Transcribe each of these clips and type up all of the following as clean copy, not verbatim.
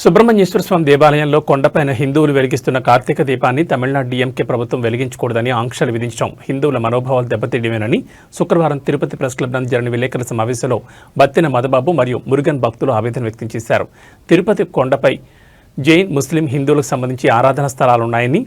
సుబ్రహ్మణ్యేశ్వర స్వామి దేవాలయంలో కొండపైన హిందువులు వెలిగిస్తున్న కార్తీక దీపాన్ని తమిళనాడు డీఎంకే ప్రభుత్వం వెలిగించకూడదని ఆంక్షలు విధించడం హిందువుల మనోభావాలు దెబ్బతీయడమేనని శుక్రవారం తిరుపతి ప్రెస్ క్లబ్ నందు జరిగిన విలేకరుల సమావేశంలో బత్తిన మధుబాబు మరియు మురుగన్ భక్తులు ఆవేదన వ్యక్తం చేశారు. తిరుపతి కొండపై జైన్, ముస్లిం, హిందువులకు సంబంధించి ఆరాధనా స్థలాలున్నాయని,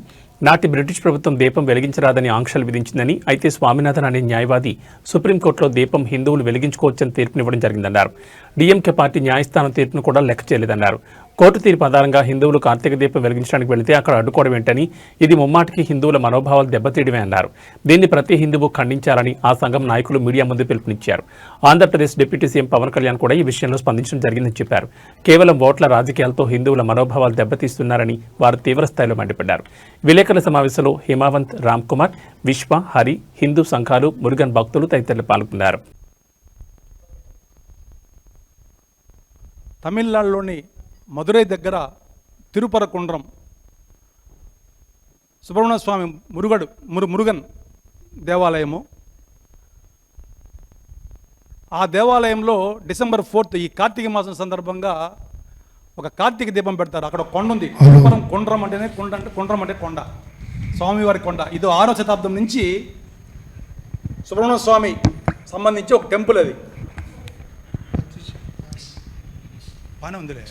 నాటి బ్రిటిష్ ప్రభుత్వం దీపం వెలిగించరాదని ఆంక్షలు విధించిందని, అయితే స్వామినాథన్ అనే న్యాయవాది సుప్రీంకోర్టులో దీపం హిందువులు వెలిగించుకోవచ్చని తీర్పునివ్వడం జరిగిందన్నారు. డీఎంకే పార్టీ న్యాయస్థానం తీర్పును కూడా లెక్క చేయలేదన్నారు. కోర్టు తీర్పు ఆధారంగా హిందువులు కార్తీక దీపం వెలిగించడానికి వెళితే అక్కడ అడ్డుకోవడం ఏంటని, ఇది ముమ్మాటికి హిందువుల మనోభావాలు దెబ్బతీయడమే అన్నారు. దీన్ని ప్రతి హిందువు ఖండించాలని ఆ సంఘం నాయకులు మీడియా ముందు పిలుపునిచ్చారు. ఆంధ్రప్రదేశ్ డిప్యూటీ సీఎం పవన్ కళ్యాణ్ కూడా ఈ విషయంలో స్పందించడం జరిగిందని చెప్పారు. కేవలం ఓట్ల రాజకీయాలతో హిందువుల మనోభావాలు దెబ్బతీస్తున్నారని వారు తీవ్రస్థాయిలో మండిపడ్డారు. విలేకరుల సమావేశంలో హిమావంత్, రామ్ కుమార్, విశ్వ, హరి, హిందూ సంఘాలు, మురుగన్ భక్తులు తదితరులు పాల్గొన్నారు. తమిళనాడులోని మదురై దగ్గర తిరుపరకుండ్రం సుబ్రహ్మణ్య స్వామి మురుగన్ దేవాలయము. ఆ దేవాలయంలో డిసెంబర్ 4th ఈ కార్తీక మాసం సందర్భంగా ఒక కార్తీక దీపం పెడతారు. అక్కడ కొండ ఉంది. కొండ్రం అంటేనే కొండ, అంటే కొండ్రం అంటే కొండ, స్వామివారి కొండ. ఇది 6వ శతాబ్దం నుంచి సుబ్రహ్మణ్య స్వామి సంబంధించి ఒక టెంపుల్. అది బాగానే ఉందిలే.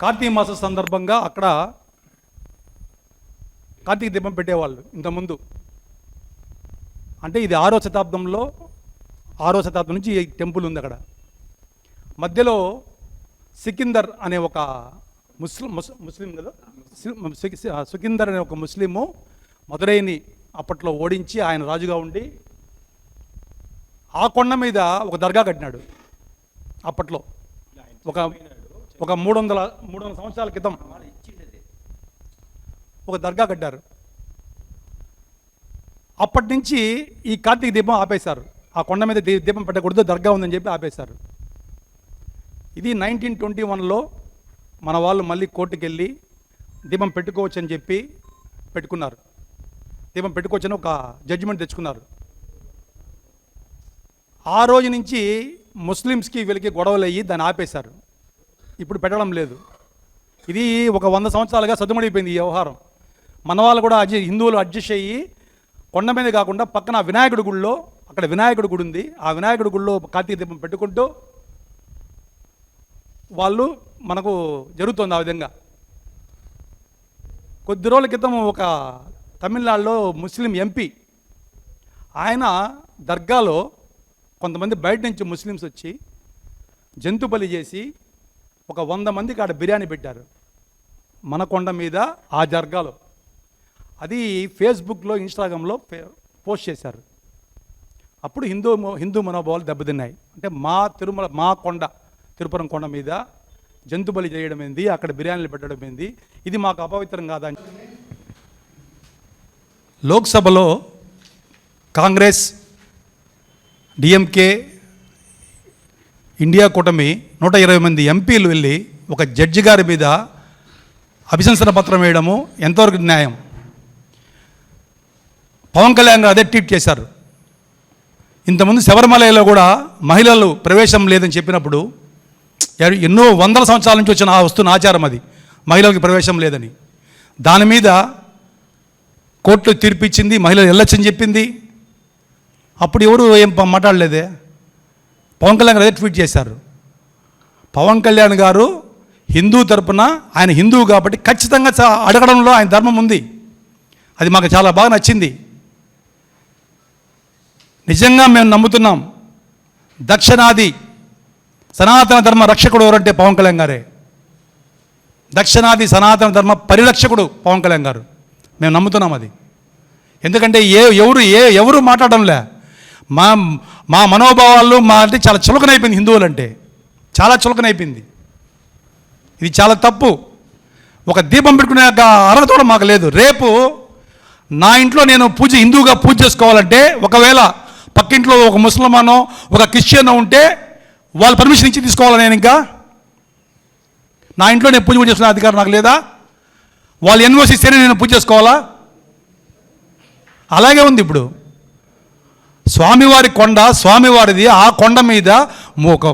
కార్తీక మాసం సందర్భంగా అక్కడ కార్తీక దీపం పెట్టేవాళ్ళు ఇంతకుముందు. అంటే ఇది 6వ శతాబ్దం నుంచి ఈ టెంపుల్ ఉంది. అక్కడ మధ్యలో సికిందర్ అనే ఒక ముస్లిం కదా, సికిందర్ అనే ఒక ముస్లిము మదురైని అప్పట్లో ఓడించి ఆయన రాజుగా ఉండి ఆ కొండ మీద ఒక దర్గా కట్టినాడు. అప్పట్లో ఒక 300 సంవత్సరాల క్రితం ఒక దర్గా కట్టారు. అప్పటి నుంచి ఈ కార్తీక దీపం ఆపేశారు. ఆ కొండ మీద దీపం పెట్టకూడదు, దర్గా ఉందని చెప్పి ఆపేశారు. ఇది 1921లో మన వాళ్ళు మళ్ళీ కోర్టుకు వెళ్ళి దీపం పెట్టుకోవచ్చు అని చెప్పి పెట్టుకున్నారు. దీపం పెట్టుకోవచ్చని ఒక జడ్జిమెంట్ తెచ్చుకున్నారు. ఆ రోజు నుంచి ముస్లిమ్స్కి వీళ్ళకి గొడవలు అయ్యి దాన్ని ఆపేశారు. ఇప్పుడు పెట్టడం లేదు. ఇది ఒక 100 సంవత్సరాలుగా సద్దుమడిపోయింది ఈ వ్యవహారం. మన వాళ్ళు కూడా హిందువులు అడ్జస్ట్ అయ్యి కొండ మీద కాకుండా పక్కన వినాయకుడి గుడిలో, అక్కడ వినాయకుడి గుడి ఉంది, ఆ వినాయకుడి గుడిలో కార్తీక దీపం పెట్టుకుంటూ వాళ్ళు మనకు జరుగుతుంది. ఆ విధంగా కొద్ది రోజుల క్రితం ఒక తమిళనాడులో ముస్లిం ఎంపీ ఆయన దర్గాలో కొంతమంది బయట నుంచి ముస్లిమ్స్ వచ్చి జంతు బలి చేసి ఒక 100 మందికి ఆడ బిర్యానీ పెట్టారు మన కొండ మీద ఆ దర్గాలో. అది ఫేస్బుక్లో, ఇన్స్టాగ్రామ్లో పోస్ట్ చేశారు. అప్పుడు హిందూ మనోభావాలు దెబ్బతిన్నాయి. అంటే మా కొండ, తిరుపురం కొండ మీద జంతు బలి చేయడం ఏంది, అక్కడ బిర్యానీలు పెట్టడం ఏంది, ఇది మాకు అపవిత్రం కాదా? లోక్సభలో కాంగ్రెస్, డిఎంకే, ఇండియా కూటమి 120 మంది ఎంపీలు వెళ్ళి ఒక జడ్జి గారి మీద అభిశంసన పత్రం వేయడము ఎంతవరకు న్యాయం? పవన్ కళ్యాణ్ గారు అదే ట్వీట్ చేశారు. ఇంతకుముందు శబరిమలలో కూడా మహిళలు ప్రవేశం లేదని చెప్పినప్పుడు ఎన్నో 100 సంవత్సరాల నుంచి వస్తున్న ఆచారం అది, మహిళలకు ప్రవేశం లేదని. దాని మీద కోర్టు తీర్పు ఇచ్చింది, మహిళలు వెళ్ళొచ్చని చెప్పింది. అప్పుడు ఎవరు ఏం మాట్లాడలేదే. పవన్ కళ్యాణ్ గారు అదే ట్వీట్ చేశారు. పవన్ కళ్యాణ్ గారు హిందూ తరపున, ఆయన హిందువు కాబట్టి ఖచ్చితంగా అడగడంలో ఆయన ధర్మం ఉంది. అది మాకు చాలా బాగా నచ్చింది. నిజంగా మేము నమ్ముతున్నాం దక్షిణాది సనాతన ధర్మ రక్షకుడు ఎవరంటే పవన్ కళ్యాణ్ గారే. దక్షిణాది సనాతన ధర్మ పరిరక్షకుడు పవన్ కళ్యాణ్ గారు. మేము నమ్ముతున్నాం అది. ఎందుకంటే ఎవరు మాట్లాడడంలే. మా మనోభావాలు అంటే చాలా చులకనైపోయింది. హిందువులు అంటే చాలా చులకనైపోయింది. ఇది చాలా తప్పు. ఒక దీపం పెట్టుకునే అర్హత కూడా మాకు లేదు. రేపు నా ఇంట్లో నేను హిందువుగా పూజ చేసుకోవాలంటే, ఒకవేళ పక్కింట్లో ఒక ముస్లిమానో ఒక క్రిస్టియనో ఉంటే వాళ్ళు పర్మిషన్ ఇచ్చి తీసుకోవాలి. నేను ఇంకా నా ఇంట్లో నేను పూజ చేసుకునే అధికారం నాకు లేదా? వాళ్ళు ఎన్ఓసి ఇస్తేనే నేను పూజ చేసుకోవాలా? అలాగే ఉంది ఇప్పుడు. స్వామివారి కొండ స్వామివారిది, ఆ కొండ మీద ఒక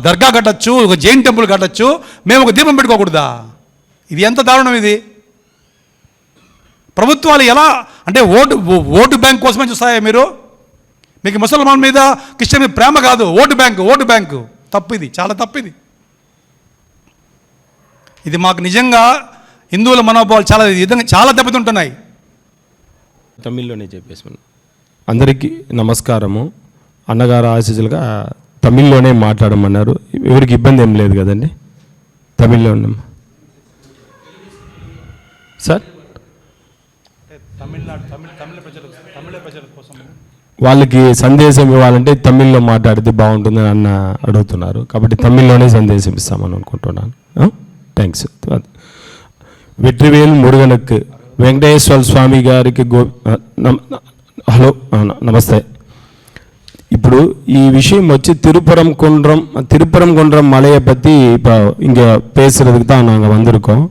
దర్గా కట్టచ్చు, ఒక జైన్ టెంపుల్ కట్టచ్చు, మేము ఒక దీపం పెట్టుకోకూడదా? ఇది ఎంత దారుణం ఇది! ప్రభుత్వాలు ఎలా అంటే ఓటు బ్యాంక్ కోసమే చూస్తాయా మీరు? మీకు ముసల్మాన్ మీద క్రిస్టియన్ మీద ప్రేమ కాదు, ఓటు బ్యాంకు. తప్పు, ఇది చాలా తప్పు. ఇది మాకు నిజంగా హిందువుల మనోభావాలు చాలా విధంగా చాలా దెబ్బతింటున్నాయి. తమిళ్లోనే చెప్పేసి అందరికీ నమస్కారము. అన్నగారు ఆశీస్సులుగా తమిళ్లోనే మాట్లాడమన్నారు. ఎవరికి ఇబ్బంది ఏం లేదు కదండి? తమిళ్లో ఉన్నాం సార్. వాళ్ళకి సందేశం ఇవ్వాలంటే తమిళ్లో మాట్లాడితే బాగుంటుందని అన్న అడుగుతున్నారు, కాబట్టి తమిళ్లోనే సందేశం ఇస్తామని అనుకుంటున్నాను. థ్యాంక్స్. వెట్రివేలు మురుగనుకు వెంకటేశ్వర స్వామి గారికి హలో నమస్తే. ఇప్పుడు ఈ விஷயம் வச்சு திருப்பரம் குன்றம் மலையை பற்றி இப்போ இங்கே பேசுகிறதுக்கு தான் நாங்கள் வந்திருக்கோம்.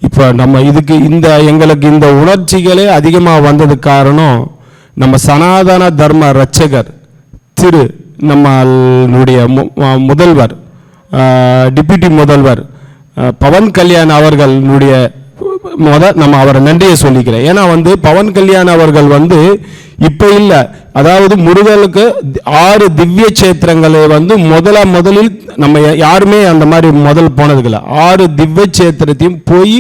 இப்போ நம்ம இதுக்கு எங்களுக்கு இந்த உணர்ச்சிகளே அதிகமாக வந்ததுக்கு காரணம் நம்ம சனாதன தர்ம ரட்சகர் நம்மளுடைய முதல்வர் டிப்யூட்டி முதல்வர் பவன் கல்யாண் அவர்களுடைய நம்ம அவரை நன்றியை சொல்லிக்கிறேன். ஏன்னா பவன் கல்யாண் அவர்கள் இப்போ இல்லை, அதாவது முருகனுக்கு 6 திவ்ய சேத்திரங்களை முதலில் நம்ம யாருமே அந்த மாதிரி முதல் போனதுக்குள்ள 6 திவ்ய சேத்திரத்தையும் போய்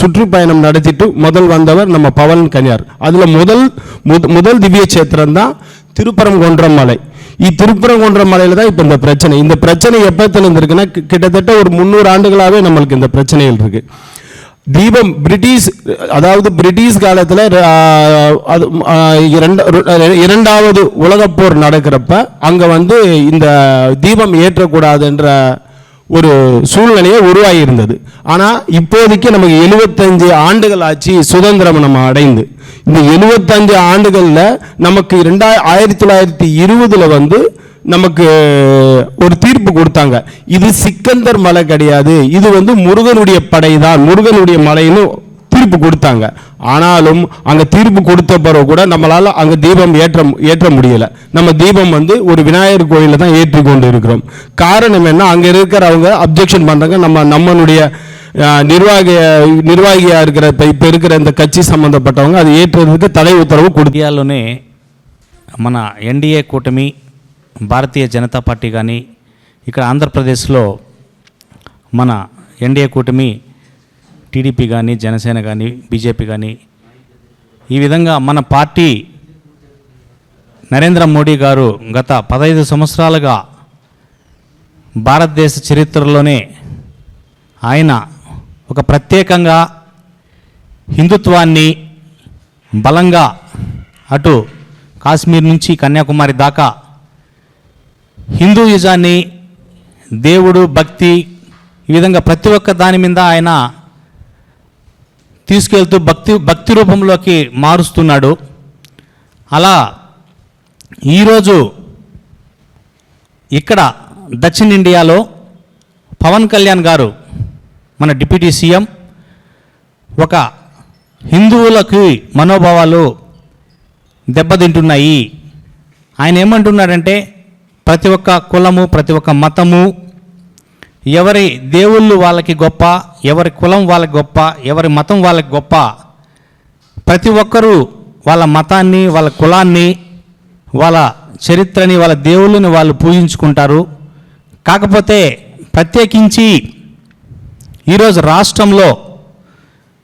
சுற்றுப்பயணம் நடத்திட்டு முதல் வந்தவர் நம்ம பவன் கல்யாண். அதில் முதல் திவ்ய சேத்திரம் தான் திருப்பரங்குன்றம் மலை. திருப்பரங்குன்றம் மலையில் தான் இப்போ இந்த பிரச்சனை எப்போத்துல இருக்குன்னா கிட்டத்தட்ட ஒரு 300 ஆண்டுகளாகவே நம்மளுக்கு இந்த பிரச்சனைகள் இருக்கு. தீபம் பிரிட்டிஷ் காலத்தில் இரண்டாவது உலகப்போர் நடக்கிறப்ப அங்கே இந்த தீபம் ஏற்றக்கூடாதுன்ற ஒரு சூழ்நிலையை உருவாகி இருந்தது. ஆனால் இப்போதைக்கு நமக்கு 75 ஆண்டுகள் ஆச்சு சுதந்திரம் நம்ம அடைந்து. இந்த 75 ஆண்டுகளில் நமக்கு 1920 நமக்கு ஒரு தீர்ப்பு கொடுத்தாங்க. இது சிக்கந்தர் மலை கிடையாது, இது முருகனுடைய படை தான், முருகனுடைய மலைன்னு தீர்ப்பு கொடுத்தாங்க. ஆனாலும் அங்கே தீர்ப்பு கொடுத்த பிறகு கூட நம்மளால் அங்கே தீபம் ஏற்ற முடியலை. நம்ம தீபம் ஒரு விநாயகர் கோயிலில் தான் ஏற்றி கொண்டு இருக்கிறோம். காரணம் என்ன? அங்கே இருக்கிறவங்க அப்ஜெக்ஷன் பண்ணுறாங்க. நம்மளுடைய நிர்வாகியாக இருக்கிற இப்போ இருக்கிற இந்த கட்சி சம்மந்தப்பட்டவங்க அது ஏற்றுறதுக்கு தடை உத்தரவு ఇండియాలోనే మన ఎన్డీఏ కూటమి, భారతీయ జనతా పార్టీ కానీ, ఇక్కడ ఆంధ్రప్రదేశ్లో మన ఎన్డీఏ కూటమి టీడీపీ కానీ, జనసేన కానీ, బీజేపీ కానీ, ఈ విధంగా మన పార్టీ నరేంద్ర మోడీ గారు గత 15 సంవత్సరాలుగా భారతదేశ చరిత్రలోనే ఆయన ఒక ప్రత్యేకంగా హిందుత్వాన్ని బలంగా అటు కాశ్మీర్ నుంచి కన్యాకుమారి దాకా హిందూయిజాన్ని, దేవుడు, భక్తి, ఈ విధంగా ప్రతి ఒక్క దాని మీద ఆయన తీసుకెళ్తూ భక్తి రూపంలోకి మారుస్తున్నాడు. అలా ఈరోజు ఇక్కడ దక్షిణ ఇండియాలో పవన్ కళ్యాణ్ గారు, మన డిప్యూటీ సీఎం, ఒక హిందువులకి మనోభావాలు దెబ్బతింటున్నాయి. ఆయన ఏమంటున్నాడంటే ప్రతి ఒక్క కులము, ప్రతి ఒక్క మతము, ఎవరి దేవుళ్ళు వాళ్ళకి గొప్ప, ఎవరి కులం వాళ్ళకి గొప్ప, ఎవరి మతం వాళ్ళకి గొప్ప. ప్రతి ఒక్కరూ వాళ్ళ మతాన్ని, వాళ్ళ కులాన్ని, వాళ్ళ చరిత్రని, వాళ్ళ దేవుళ్ళని వాళ్ళు పూజించుకుంటారు. కాకపోతే ప్రత్యేకించి ఈరోజు రాష్ట్రంలో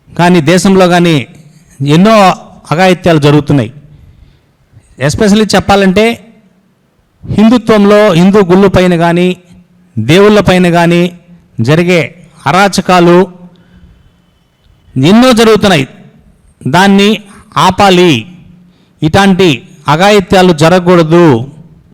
కానీ, దేశంలో కానీ ఎన్నో అఘాయిత్యాలు జరుగుతున్నాయి. ఎస్పెషల్లీ చెప్పాలంటే హిందుత్వంలో, హిందూ గుళ్ళు పైన కానీ, దేవుళ్ళ పైన కానీ జరిగే అరాచకాలు ఎన్నో జరుగుతున్నాయి. దాన్ని ఆపాలి. ఇట్లాంటి అఘాయిత్యాలు జరగకూడదు.